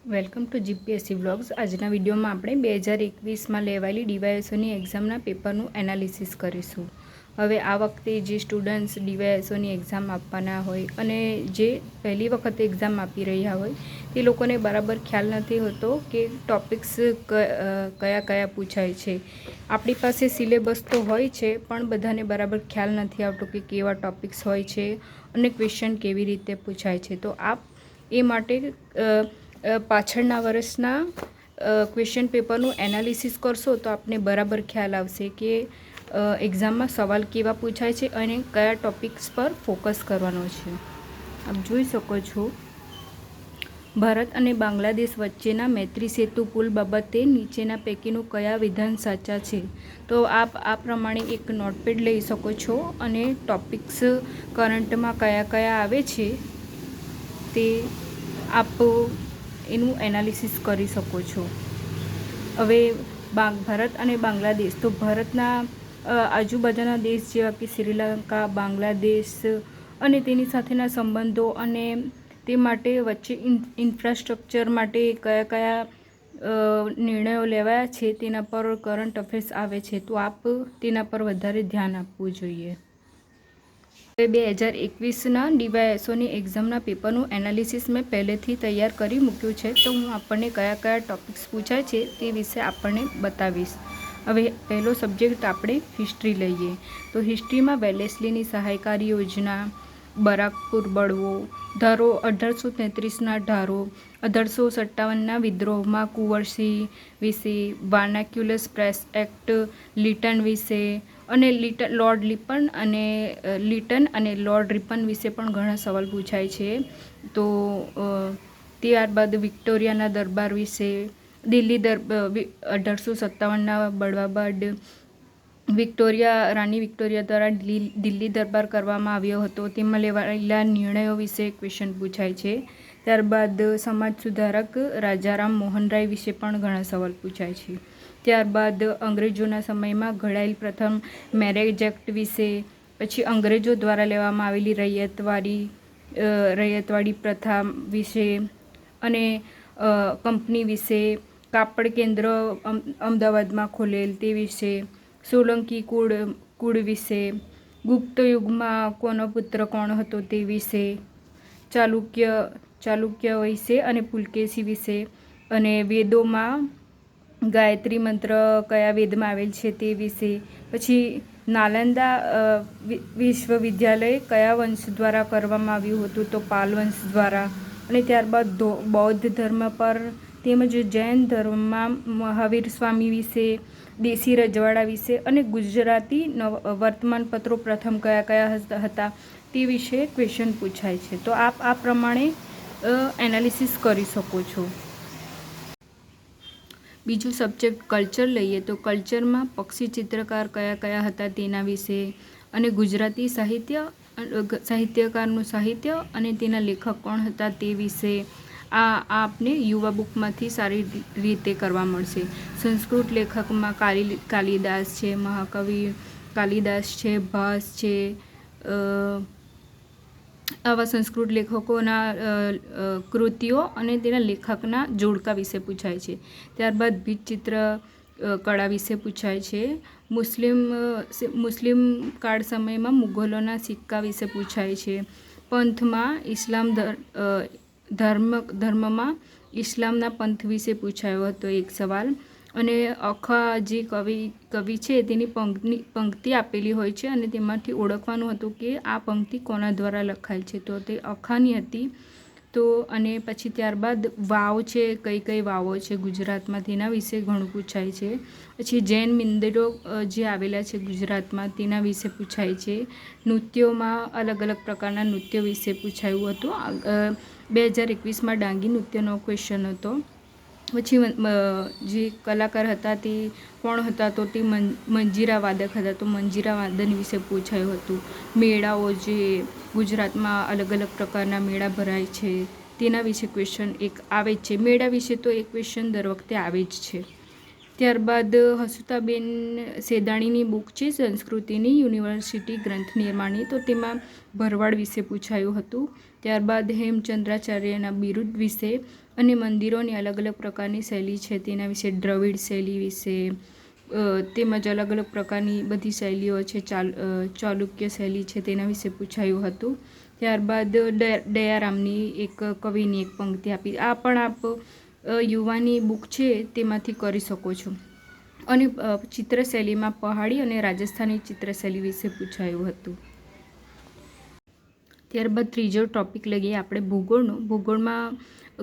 Welcome to GPSC vlogs. આજના વિડીયોમાં આપણે 2021માં લેવાયેલી ડીવાયએસઓની એક્ઝામના પેપરનું એનાલિસિસ કરીશું। હવે આ વખતે જે સ્ટુડન્ટ્સ ડીવાયએસઓની એક્ઝામ આપવાના હોય અને જે પહેલી વખત એક્ઝામ આપી રહ્યા હોય તે લોકોને બરાબર ખ્યાલ નથી હોતો કે ટૉપિક્સ કયા કયા પૂછાય છે। આપણી પાસે સિલેબસ તો હોય છે પણ બધાને બરાબર ખ્યાલ નથી આવતો કે કેવા ટૉપિક્સ હોય છે અને ક્વેશ્ચન કેવી રીતે પૂછાય છે। તો આપ એ માટે પાછળના વર્ષના ક્વેશ્ચન પેપરનું એનાલિસિસ કરશો તો આપને બરાબર ખ્યાલ આવશે કે એક્ઝામમાં સવાલ કેવા પૂછાય છે અને કયા ટૉપિક્સ પર ફોકસ કરવાનો છે। આપ જોઈ શકો છો, ભારત અને બાંગ્લાદેશ વચ્ચેના મૈત્રી સેતુ પુલ બાબતે નીચેના પૈકીનું કયા વિધાન સાચા છે। તો આપ આ પ્રમાણે એક નોટપેડ લઈ શકો છો અને ટૉપિક્સ કરંટમાં કયા કયા આવે છે તે આપ એનું એનાલિસિસ કરી શકો છો। હવે ભારત અને બાંગ્લાદેશ, તો ભારતના આજુબાજુના દેશ જેવા કે શ્રીલંકા, બાંગ્લાદેશ અને તેની સાથેના સંબંધો અને તે માટે વચ્ચે ઇન્ફ્રાસ્ટ્રક્ચર માટે કયા કયા નિર્ણયો લેવાયા છે તેના પર કરંટ અફેર્સ આવે છે, તો આપ તેના પર વધારે ધ્યાન આપવું જોઈએ। 2021ના ડીવાયએસઓની એક્ઝામના પેપરનું એનાલિસિસ મેં પહેલેથી તૈયાર કરી મૂક્યું છે, તો હું આપણને કયા કયા ટૉપિક્સ પૂછાય છે તે વિશે આપણને બતાવીશ। હવે પહેલો સબ્જેક્ટ આપણે હિસ્ટ્રી લઈએ તો હિસ્ટ્રીમાં વેલેસ્લીની સહાયકારી યોજના, બરાકપુર બળવો, ધારો 1833ના ધારો, 1857ના વિદ્રોહમાં કુંવરસિંહ વિશે, વર્નાક્યુલર પ્રેસ એક્ટ, લિટન વિશે અને લિટન અને લોર્ડ રિપન વિશે પણ ઘણા સવાલ પૂછાય છે। તો ત્યારબાદ વિક્ટોરિયાના દરબાર વિશે, દિલ્હી 1857ના બળવા બાદ રાણી વિક્ટોરિયા દ્વારા દિલ્હી દરબાર કરવામાં આવ્યો હતો, તેમાં લેવાયેલા નિર્ણયો વિશે ક્વેશ્ચન પૂછાય છે। ત્યારબાદ સમાજ સુધારક રાજારામ મોહન રાય વિશે પણ ઘણા સવાલ પૂછાય છે। ત્યારબાદ અંગ્રેજોના સમયમાં ઘડાયેલ પ્રથમ મેરેજ એક્ટ વિશે, પછી અંગ્રેજો દ્વારા લેવામાં આવેલી રૈયતવાડી પ્રથા વિશે અને કંપની વિશે, કાપડ કેન્દ્ર અમદાવાદમાં ખોલેલ તે વિશે, સોલંકી કુળ વિશે, ગુપ્ત યુગમાં કોનો પુત્ર કોણ હતો તે વિશે, ચાલુક્ય વિશે અને પુલકેશી વિશે, અને વેદોમાં ગાયત્રી મંત્ર કયા વેદમાં આવેલ છે તે વિશે, પછી નાલંદા વિશ્વવિદ્યાલય કયા વંશ દ્વારા કરવામાં આવ્યું હતું, તો પાલ વંશ દ્વારા, અને ત્યારબાદ બૌદ્ધ ધર્મ પર તેમજ જૈન ધર્મમાં મહાવીર સ્વામી વિશે, દેશી રજવાડા વિશે અને ગુજરાતી વર્તમાનપત્રો પ્રથમ કયા કયા હતા તે વિશે ક્વેશ્ચન પૂછાય છે। તો આપ આ પ્રમાણે એનાલિસિસ કરી શકો છો। બીજું સબ્જેક્ટ કલ્ચર લઈએ તો કલ્ચરમાં પક્ષી ચિત્રકાર કયા કયા હતા તેના વિશે અને ગુજરાતી સાહિત્યકારનું સાહિત્ય અને તેના લેખક કોણ હતા તે વિશે આ આપને યુવા બુકમાંથી સારી રીતે કરવા મળશે। સંસ્કૃત લેખકમાં કાલિદાસ છે, મહાકવિ કાલિદાસ છે, ભાસ છે, આવા સંસ્કૃત લેખકોના કૃતિઓ અને તેના લેખકના જોડકા વિશે પૂછાય છે। ત્યારબાદ ભીંતચિત્ર કળા વિશે પૂછાય છે। મુસ્લિમ કાળ સમયમાં મુઘલોના સિક્કા વિશે પૂછાય છે। પંથમાં ધર્મમાં ઇસ્લામના પંથ વિશે પૂછાયો હતો એક સવાલ, અને અખા જે કવિ છે તેની પંક્તિ આપેલી હોય છે અને તેમાંથી ઓળખવાનું હતું કે આ પંક્તિ કોના દ્વારા લખાય છે, તો તે અખાની હતી। તો અને પછી ત્યારબાદ વાવ છે, કઈ કઈ વાવો છે ગુજરાતમાં તેના વિશે ઘણું પૂછાય છે। પછી જૈન મંદિરો જે આવેલા છે ગુજરાતમાં તેના વિશે પૂછાય છે। નૃત્યોમાં અલગ અલગ પ્રકારના નૃત્યો વિશે પૂછાયું હતું। 2021માં ડાંગી નૃત્યનો ક્વેશ્ચન હતો। પછી જે કલાકાર હતા તે કોણ હતા, તો તે મંજીરા વાદક હતા, તો મંજીરા વાદન વિશે પૂછાયું હતું। મેળાઓ જે ગુજરાતમાં અલગ અલગ પ્રકારના મેળા ભરાય છે તેના વિશે ક્વેશ્ચન એક આવે જ છે। મેળા વિશે તો એક ક્વેશ્ચન દર વખતે આવે જ છે। ત્યારબાદ હસુતાબેન સેદાણીની બુક છે સંસ્કૃતિની યુનિવર્સિટી ગ્રંથ નિર્માણી, તો તેમાં ભરવાડ વિશે પૂછાયું હતું. ત્યારબાદ હેમચંદ્રાચાર્યના બિરુદ વિશે અને મંદિરોની અલગ અલગ પ્રકારની શૈલી છે તેના વિશે, દ્રવિડ શૈલી વિશે, તેમજ અલગ અલગ પ્રકારની બધી શૈલીઓ છે, ચાલુક્ય શૈલી છે તેના વિશે પૂછાયું હતું. ત્યારબાદ દયારામની એક કવિની એક પંક્તિ આપી. આ પણ આપ યુવાની બુક છે તેમાંથી કરી શકો છો. અને ચિત્રશૈલીમાં પહાડી અને રાજસ્થાની ચિત્રશૈલી વિશે પૂછાયું હતું. ત્યારબાદ ત્રીજો ટોપિક લઈએ આપણે ભૂગોળનો. ભૂગોળમાં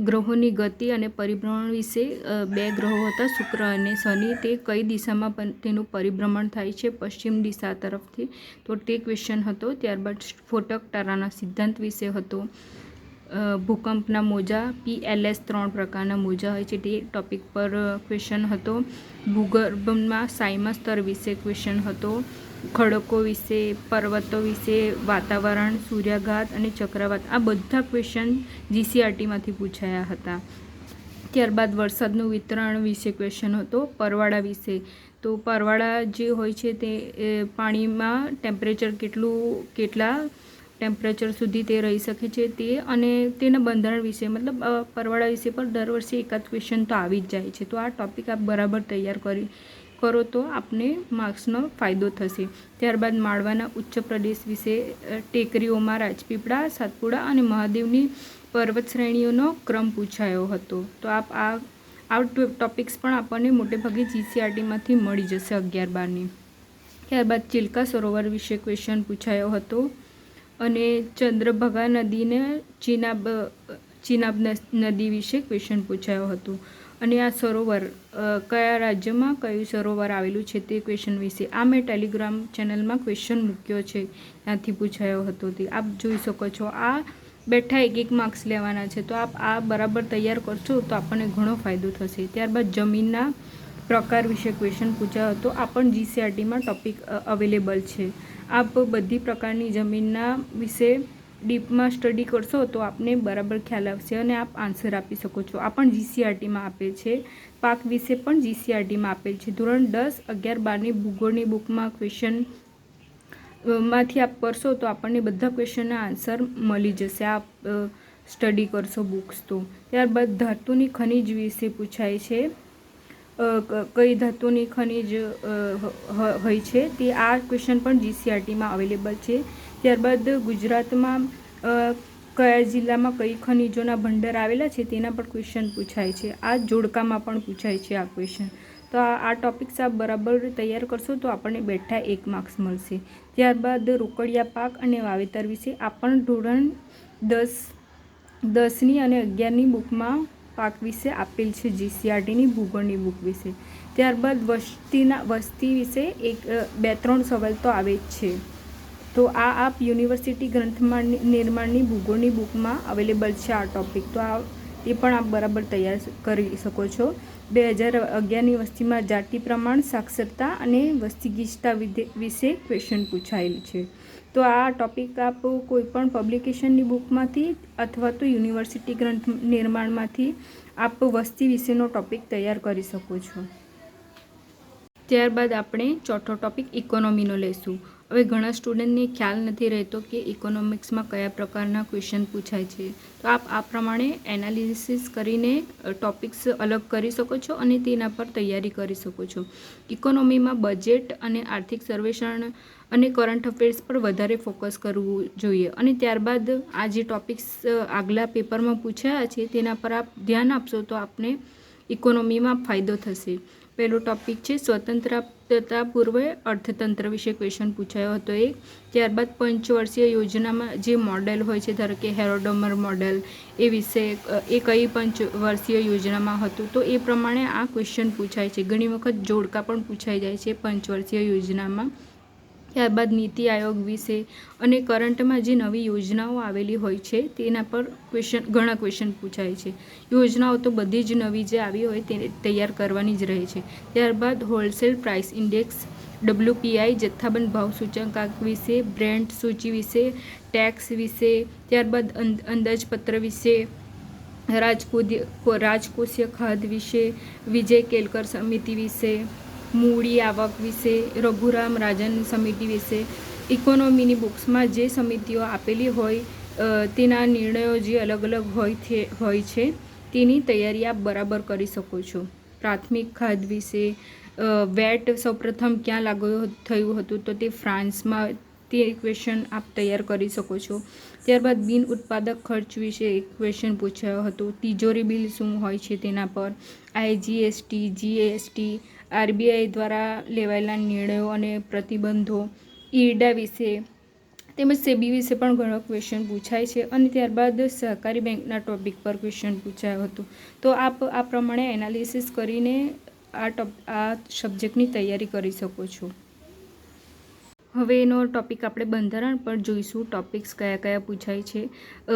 ગ્રહોની ગતિ અને પરિભ્રમણ વિશે, 2 ગ્રહો હતા શુક્ર અને શનિ, તે કઈ દિશામાં તેનું પરિભ્રમણ થાય છે, પશ્ચિમ દિશા તરફથી, તો તે ક્વેશ્ચન હતો. ત્યારબાદ સ્ફોટક તારાના સિદ્ધાંત વિશે હતો. ભૂકંપના મોજા PLS 3 પ્રકારના મોજા હોય છે તે ટોપિક પર ક્વેશ્ચન હતો. ભૂગર્ભમાં સાયમા સ્તર વિશે ક્વેશ્ચન હતો. ખડકો વિશે, પર્વતો વિશે, વાતાવરણ, સૂર્યાઘાત અને ચક્રવાત, આ બધા ક્વેશ્ચન GCRTમાંથી પૂછાયા હતા. ત્યારબાદ વરસાદનું વિતરણ વિશે ક્વેશ્ચન હતો. પરવાળા વિશે, તો પરવાળા જે હોય છે તે પાણીમાં ટેમ્પરેચર કેટલા ટેમ્પરેચર સુધી તે રહી શકે છે તે, અને તેના બંધારણ વિશે, મતલબ પરવાળા વિશે પર દર વર્ષે એકાદ ક્વેશ્ચન તો આવી જ જાય છે. તો આ ટોપિક આપ બરાબર તૈયાર કરો તો આપને માર્ક્સનો ફાયદો થશે. ત્યારબાદ માળવાના ઉચ્ચ પ્રદેશ વિશે, ટેકરીઓમાં રાજપીપળા, સાતપુડા અને મહાદેવની પર્વત શ્રેણીઓનો ક્રમ પૂછાયો હતો. તો આ ટોપિક્સ પણ આપણને મોટેભાગે GCRTમાંથી મળી જશે 11-12ની. ત્યારબાદ ચિલ્કા સરોવર વિશે ક્વેશ્ચન પૂછાયો હતો. અને ચંદ્રભાગા નદીને ચિનાબ નદી વિશે ક્વેશ્ચન પૂછાયો હતો. અને આ સરોવર કયા રાજ્યમાં કયું સરોવર આવેલું છે તે ક્વેશ્ચન વિશે આ મેં ટેલિગ્રામ ચેનલમાં ક્વેશ્ચન મૂક્યો છે, ત્યાંથી પૂછાયો હતો તે આપ જોઈ શકો છો. આ બેઠા 1 માર્ક્સ લેવાના છે, તો આપ આ બરાબર તૈયાર કરશો તો આપણને ઘણો ફાયદો થશે. ત્યારબાદ જમીનના પ્રકાર વિશે ક્વેશ્ચન પૂછાયો હતો. આ પણ GCRTમાં ટોપિક અવેલેબલ છે. આપ બધી પ્રકારની જમીનના વિશે ડીપમાં સ્ટડી કરશો તો આપને બરાબર ખ્યાલ આવશે અને આપ આન્સર આપી શકો છો. આ પણ GCRTમાં આપેલ છે. પાક વિશે પણ GCRTમાં આપેલ છે. ધોરણ 10, 11, 12ની ભૂગોળની બુકમાં ક્વેશ્ચન માંથી આપ કરશો તો આપણને બધા ક્વેશ્ચનના આન્સર મળી જશે. આપ સ્ટડી કરશો બુક્સ તો. ત્યારબાદ ધાતુની ખનિજ વિશે પૂછાય છે. કઈ ધાતુની ખનિજ હોય છે તે આ ક્વેશ્ચન પણ GCRTમાં અવેલેબલ છે. ત્યારબાદ ગુજરાતમાં કયા જિલ્લામાં કઈ ખનિજોના ભંડાર આવેલા છે તેના પર ક્વેશ્ચન પૂછાય છે. આ જોડકામાં પણ પૂછાય છે આ ક્વેશ્ચન. તો આ ટોપિક્સ આપ બરાબર તૈયાર કરશો તો આપણને બેઠા 1 માર્ક્સ મળશે. ત્યારબાદ રોકડિયા પાક અને વાવેતર વિશે આ પણ ધોરણ 10ની અને 11ની બુકમાં પાક વિશે આપેલ છે GCRTની ભૂગોળની બુક વિશે. ત્યારબાદ વસ્તી વિશે 2-3 સવાલ તો આવે જ છે. તો આ આપ યુનિવર્સિટી ગ્રંથ નિર્માણની ભૂગોળની બુકમાં અવેલેબલ છે આ ટોપિક. તો એ પણ આપ બરાબર તૈયાર કરી શકો છો. 2011ની વસ્તીમાં જાતિ પ્રમાણ, સાક્ષરતા અને વસ્તી ગીચતા વિશે ક્વેશ્ચન પૂછાયેલ છે. તો આ ટોપિક આપ કોઈપણ પબ્લિકેશનની બુકમાંથી અથવા તો યુનિવર્સિટી ગ્રંથ નિર્માણમાંથી આપ વસ્તી વિશેનો ટોપિક તૈયાર કરી શકો છો. ત્યારબાદ આપણે ચોથો ટોપિક ઇકોનોમીનો લઈશું. હવે ઘણા સ્ટુડન્ટને ખ્યાલ નથી રહેતો કે ઇકોનોમિક્સમાં કયા પ્રકારના ક્વેશ્ચન પૂછાય છે. તો આપ આ પ્રમાણે એનાલિસિસ કરીને ટોપિક્સ અલગ કરી શકો છો અને તેના પર તૈયારી કરી શકો છો. ઇકોનોમીમાં બજેટ અને આર્થિક સર્વેક્ષણ અને કરંટ અફેર્સ પર વધારે ફોકસ કરવું જોઈએ. અને ત્યારબાદ આ જે ટોપિક્સ આગલા પેપરમાં પૂછાયા છે તેના પર આપ ધ્યાન આપશો તો આપને ઇકોનોમીમાં ફાયદો થશે. પહેલો ટોપિક છે સ્વતંત્રતા પૂર્વે અર્થતંત્ર વિશે ક્વેશ્ચન પૂછાયો હતો એક. ત્યારબાદ પંચવર્ષીય યોજનામાં જે મોડેલ હોય છે, ધારો કે હેરોડમર મોડેલ, એ વિશે એ કઈ પંચવર્ષીય યોજનામાં હતું, તો એ પ્રમાણે આ ક્વેશ્ચન પૂછાય છે. ઘણી વખત જોડકા પણ પૂછાઈ જાય છે પંચવર્ષીય યોજનામાં. ત્યારબાદ નીતિ આયોગ વિશે અને કરંટમાં જે નવી યોજનાઓ આવેલી હોય છે તેના પર ઘણા ક્વેશ્ચન પૂછાય છે. યોજનાઓ તો બધી જ નવી જે આવી હોય તે તૈયાર કરવાની જ રહે છે. ત્યારબાદ હોલસેલ પ્રાઇસ ઇન્ડેક્સ, WPI, જથ્થાબંધ ભાવ સૂચકાંક વિશે, બ્રેન્ટ સૂચિ વિશે, ટેક્સ વિશે, ત્યારબાદ અંદાજપત્ર વિશે, રાજકોષીય ખાધ વિશે, વિજય કેલકર સમિતિ વિશે, મૂડી આવક વિશે, રઘુરામ રાજન સમિતિ વિશે, ઇકોનોમીની બુક્સમાં જે સમિતિઓ આપેલી હોય તેના નિર્ણયો જે અલગ અલગ હોય છે તેની તૈયારી આપ બરાબર કરી શકો છો. પ્રાથમિક ખાધ વિશે, વેટ સૌપ્રથમ ક્યાં લાગુ થયું હતું તો તે ફ્રાન્સમાં, તે ક્વેશ્ચન આપ તૈયાર કરી શકો છો. ત્યારબાદ બિન ઉત્પાદક ખર્ચ વિશે એક ક્વેશ્ચન પૂછાયો હતો. તિજોરી બિલ શું હોય છે તેના પર, IGST, GST, RBI દ્વારા લેવાયેલા નિર્ણયો અને પ્રતિબંધો, ઈરડા વિશે તેમજ સેબી વિશે પણ ઘણો ક્વેશ્ચન પૂછાય છે. અને ત્યારબાદ સહકારી બેંકના ટોપિક પર ક્વેશ્ચન પૂછાયો હતો. તો આપ આ પ્રમાણે એનાલિસિસ કરીને આ સબ્જેક્ટની તૈયારી કરી શકો છો. હવે એનો ટોપિક આપણે બંધારણ પર જોઈશું. ટોપિક્સ કયા કયા પૂછાય છે.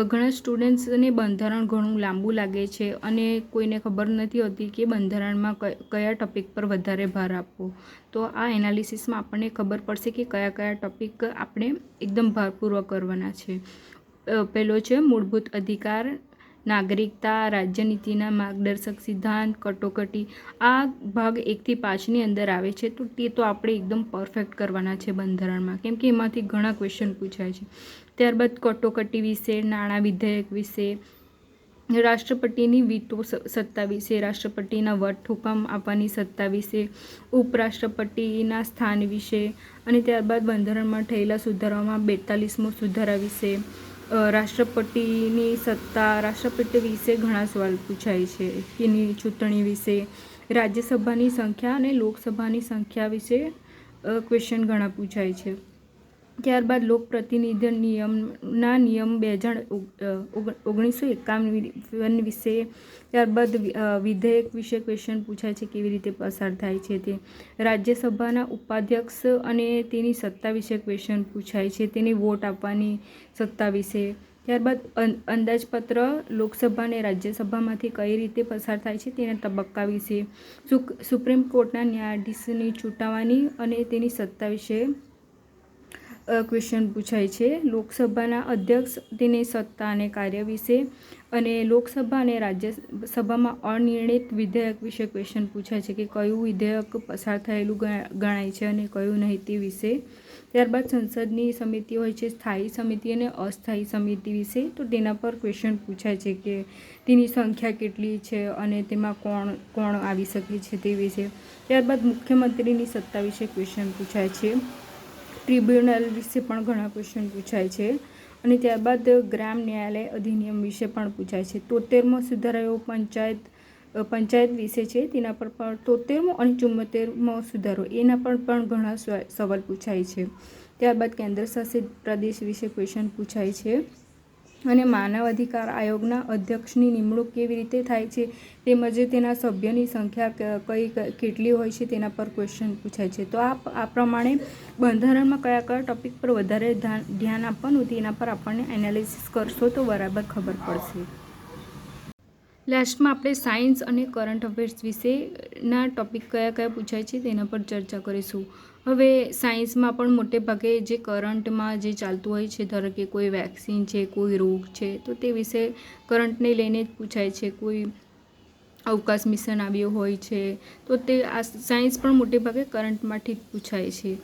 ઘણા સ્ટુડન્ટ્સને બંધારણ ઘણું લાંબુ લાગે છે અને કોઈને ખબર નથી હોતી કે બંધારણમાં કયા ટોપિક પર વધારે ભાર આપવો. તો આ એનાલિસિસમાં આપણને ખબર પડશે કે કયા કયા ટોપિક આપણે એકદમ ભારપૂર્વક કરવાના છે. પહેલો છે મૂળભૂત અધિકાર, નાગરિકતા, રાજ્યનીતિના માર્ગદર્શક સિદ્ધાંત, કટોકટી. આ ભાગ 1 થી 5ની અંદર આવે છે. તો તે તો આપણે એકદમ પરફેક્ટ કરવાના છે બંધારણમાં, કેમ કે એમાંથી ઘણા ક્વેશ્ચન પૂછાય છે. ત્યારબાદ કટોકટી વિશે, નાણાં વિધેયક વિશે, રાષ્ટ્રપતિની વીટો સત્તા વિશે, રાષ્ટ્રપતિના વટહુકમ આપવાની સત્તા વિશે, ઉપરાષ્ટ્રપતિના સ્થાન વિશે, અને ત્યારબાદ બંધારણમાં થયેલા સુધારાઓમાં 42મો સુધારા વિશે, રાષ્ટ્રપતિની સત્તા, રાષ્ટ્રપતિ વિશે ઘણા સવાલ પૂછાય છે. તેની ચૂંટણી વિશે, રાજ્યસભાની સંખ્યા અને લોકસભાની સંખ્યા વિશે ક્વેશ્ચન ઘણા પૂછાય છે. ત્યારબાદ લોકપ્રતિનિધિ નિયમના નિયમ 1951 વિશે, ત્યારબાદ વિધેયક વિશે ક્વેશ્ચન પૂછાય છે, કેવી રીતે પસાર થાય છે તે. રાજ્યસભાના ઉપાધ્યક્ષ અને તેની સત્તા વિશે ક્વેશ્ચન પૂછાય છે, તેની વોટ આપવાની સત્તા વિશે. ત્યારબાદ અંદાજપત્ર લોકસભા અને રાજ્યસભામાંથી કઈ રીતે પસાર થાય છે તેના તબક્કા વિશે. સુપ્રીમ કોર્ટના ન્યાયાધીશની ચૂંટવાની અને તેની સત્તા વિશે ક્વેશ્ચન પૂછાય છે. લોકસભાના અધ્યક્ષ, તેની સત્તા અને કાર્ય વિશે, અને લોકસભા અને રાજ્યસભામાં અનિર્ણિત વિધેયક વિશે ક્વેશ્ચન પૂછાય છે કે કયું વિધેયક પસાર થયેલું ગણાય છે અને કયું નહીં તે વિશે. ત્યારબાદ સંસદની સમિતિ હોય છે, સ્થાયી સમિતિ અને અસ્થાયી સમિતિ વિશે. તો તેના પર ક્વેશ્ચન પૂછાય છે કે તેની સંખ્યા કેટલી છે અને તેમાં કોણ આવી શકે છે તે વિશે. ત્યારબાદ મુખ્યમંત્રીની સત્તા વિશે ક્વેશ્ચન પૂછાય છે. ટ્રિબ્યુનલ વિશે પણ ઘણા ક્વેશ્ચન પૂછાય છે. અને ત્યારબાદ ગ્રામ ન્યાયાલય અધિનિયમ વિશે પણ પૂછાય છે. 73મો સુધારો પંચાયત વિશે છે, તેના પર પણ 73મો અને 74મો સુધારો એના પર પણ ઘણા સવાલ પૂછાય છે. ત્યારબાદ કેન્દ્ર શાસિત પ્રદેશ વિશે ક્વેશ્ચન પૂછાય છે. અને માનવ અધિકાર આયોગના અધ્યક્ષની નિમણૂક કેવી રીતે થાય છે તેમજ તેના સભ્યોની સંખ્યા કેટલી હોય છે તેના પર ક્વેશ્ચન પૂછાય છે. તો આ પ્રમાણે બંધારણમાં કયા કયા ટોપિક પર વધારે ધ્યાન આપવાનું તેના પર આપણને એનાલિસિસ કરશો તો બરાબર ખબર પડશે. લાસ્ટમાં આપણે સાયન્સ અને કરંટ અફેર્સ વિશેના ટોપિક કયા કયા પૂછાય છે તેના પર ચર્ચા કરીશું. હવે સાયન્સમાં પણ મોટે ભાગે જે કરંટમાં જે ચાલતું હોય છે, ધારો કે કોઈ વેક્સિન છે, કોઈ રોગ છે, તો તે વિશે કરંટને લઈને જ પૂછાય છે. કોઈ અવકાશ મિશન આવ્યું હોય છે તો તે આ સાયન્સ પણ મોટે ભાગે કરંટમાંથી જ પૂછાય છે.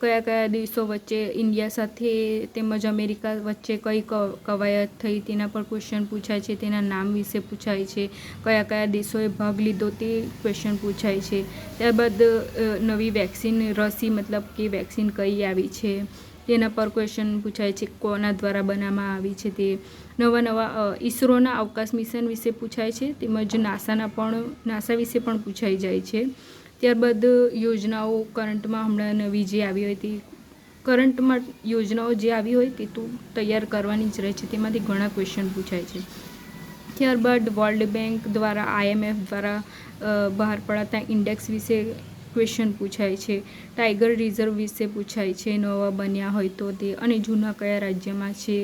કયા કયા દેશો વચ્ચે, ઇન્ડિયા સાથે તેમજ અમેરિકા વચ્ચે કઈ કવાયત થઈ તેના પર ક્વેશ્ચન પૂછાય છે, તેના નામ વિશે પૂછાય છે. કયા કયા દેશોએ ભાગ લીધો તે ક્વેશ્ચન પૂછાય છે. ત્યારબાદ નવી વેક્સિન, રસી મતલબ કે વેક્સિન કઈ આવી છે તેના પર ક્વેશ્ચન પૂછાય છે, કોના દ્વારા બનાવવામાં આવી છે તે. નવા ઈસરોના અવકાશ મિશન વિશે પૂછાય છે, તેમજ નાસા વિશે પણ પૂછાઈ જાય છે. ત્યારબાદ યોજનાઓ કરંટમાં હમણાં નવી જે આવી હોય તે કરંટમાં યોજનાઓ જે આવી હોય તે તો તૈયાર કરવાની જ રહે છે, તેમાંથી ઘણા ક્વેશ્ચન પૂછાય છે. ત્યારબાદ વર્લ્ડ બેંક દ્વારા, IMF દ્વારા બહાર પડાતા ઇન્ડેક્સ વિશે ક્વેશ્ચન પૂછાય છે. ટાઈગર રિઝર્વ વિશે પૂછાય છે, નવા બન્યા હોય તો તે, અને જૂના કયા રાજ્યમાં છે,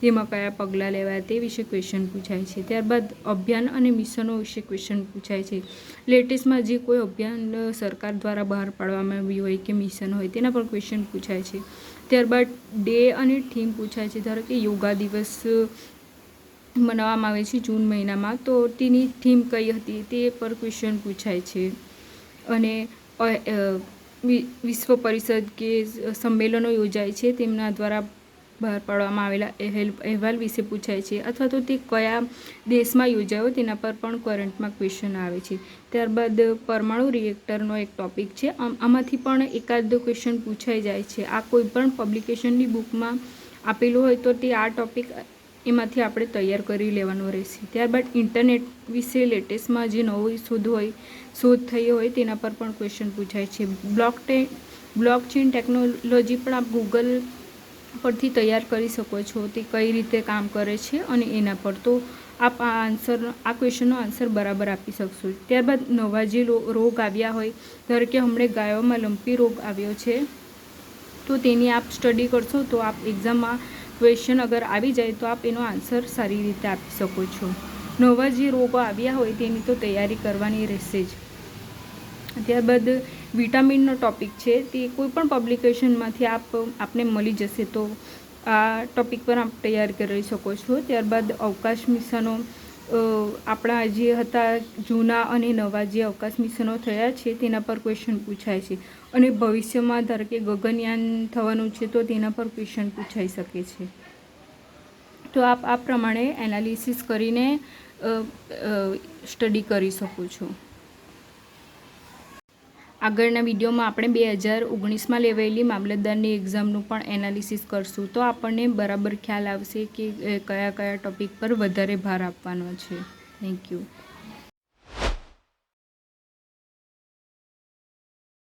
તેમાં કયા પગલાં લેવાયા તે વિશે ક્વેશ્ચન પૂછાય છે. ત્યારબાદ અભિયાન અને મિશનો વિશે ક્વેશ્ચન પૂછાય છે. લેટેસ્ટમાં જે કોઈ અભિયાન સરકાર દ્વારા બહાર પાડવામાં આવ્યું હોય કે મિશન હોય તેના પર ક્વેશ્ચન પૂછાય છે. ત્યારબાદ ડે અને થીમ પૂછાય છે, ધારો કે યોગા દિવસ મનાવવામાં આવે છે જૂન મહિનામાં, તો તેની થીમ કઈ હતી તે પર ક્વેશ્ચન પૂછાય છે. અને વિશ્વ પરિષદ કે સંમેલનો યોજાય છે તેમના દ્વારા બહાર પાડવામાં આવેલા અહેવાલ વિશે પૂછાય છે, અથવા તો તે કયા દેશમાં યોજાયો તેના પર પણ કરંટમાં ક્વેશ્ચન આવે છે. ત્યારબાદ પરમાણુ રિએક્ટરનો એક ટૉપિક છે, આમાંથી પણ એકાદ ક્વેશ્ચન પૂછાઈ જાય છે. આ કોઈ પણ પબ્લિકેશનની બુકમાં આપેલું હોય તો તે આ ટૉપિક એમાંથી આપણે તૈયાર કરી લેવાનો રહેશે. ત્યારબાદ ઇન્ટરનેટ વિશે લેટેસ્ટમાં જે નવી શોધ થઈ હોય તેના પર પણ ક્વેશ્ચન પૂછાય છે. બ્લોકચેન ટેકનોલોજી પણ આપ ગૂગલ પરથી તૈયાર કરી શકો છો, તે કઈ રીતે કામ કરે છે અને એના પર તો આપ આ ક્વેશ્ચનનો આન્સર બરાબર આપી શકશો. ત્યારબાદ નવા જે રોગ આવ્યા હોય, ધારો કે હમણાં ગાયોમાં લંપી રોગ આવ્યો છે, તો તેની આપ સ્ટડી કરશો તો આપ એક્ઝામમાં ક્વેશ્ચન અગર આવી જાય તો આપ એનો આન્સર સારી રીતે આપી શકો છો. નવા જે રોગો આવ્યા હોય તેની તો તૈયારી કરવાની રહેશે જ. ત્યારબાદ વિટામિનનો ટૉપિક છે, તે કોઈ પણ પબ્લિકેશનમાંથી આપને મળી જશે, તો આ ટૉપિક પર આપ તૈયાર કરી શકો છો. ત્યારબાદ અવકાશ મિશનો, આપણા જે હતા જૂના અને નવા જે અવકાશ મિશનો થયા છે તેના પર ક્વેશ્ચન પૂછાય છે. અને ભવિષ્યમાં ધારો કે ગગનયાન થવાનું છે તો તેના પર ક્વેશ્ચન પૂછાઈ શકે છે. તો આપ આ પ્રમાણે એનાલિસિસ કરીને સ્ટડી કરી શકો છો. આગળના વિડીયોમાં આપણે 2019માં લેવાયેલી મામલતદારની એક્ઝામનું પણ એનાલિસિસ કરશું, તો આપણને બરાબર ખ્યાલ આવશે કે કયા કયા ટૉપિક પર વધારે ભાર આપવાનો છે. Thank you.